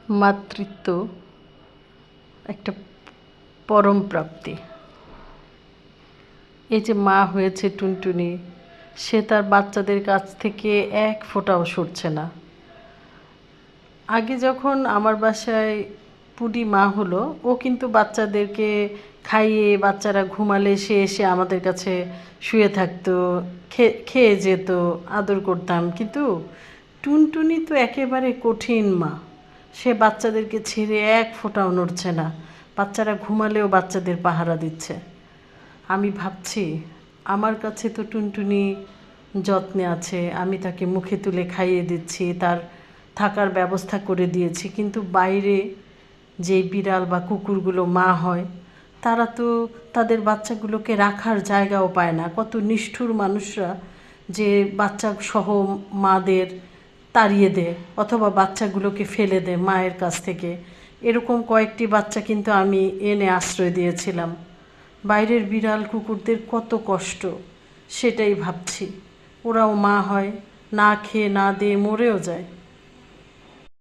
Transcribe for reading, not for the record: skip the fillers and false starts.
মাতৃত্ব একটা পরম প্রাপ্তি। এই যে মা হয়েছে টুনটুনি, সে তার বাচ্চাদের কাছ থেকে এক ফোঁটাও সরছে না। আগে যখন আমার বাসায় পুডি মা হলো, ও কিন্তু বাচ্চাদেরকে খাইয়ে বাচ্চারা ঘুমালে সে এসে আমাদের কাছে শুয়ে থাকতো, খেয়ে যেত, আদর করতাম। কিন্তু টুনটুনি তো একেবারে কঠিন মা। সে বাচ্চাদেরকে ছেড়ে এক ফোঁটাও নড়ছে না, বাচ্চারা ঘুমালেও বাচ্চাদের পাহারা দিচ্ছে। আমি ভাবছি, আমার কাছে তো টুনটুনি যত্নে আছে, আমি তাকে মুখে তুলে খাইয়ে দিচ্ছি, তার থাকার ব্যবস্থা করে দিয়েছি, কিন্তু বাইরে যে বিড়াল বা কুকুরগুলো মা হয়, তারা তো তাদের বাচ্চাগুলোকে রাখার জায়গাও পায় না। কত নিষ্ঠুর মানুষরা যে বাচ্চা সহ মাদের তাড়িয়ে দেয় অথবা বাচ্চাগুলোকে ফেলে দেয় মায়ের কাছ থেকে। এরকম কয়েকটি বাচ্চা কিন্তু আমি এনে আশ্রয় দিয়েছিলাম। বাইরের বিড়াল কুকুরদের কত কষ্ট, সেটাই ভাবছি। ওরাও মা হয়, না খেয়ে না দিয়ে মরেও যায়।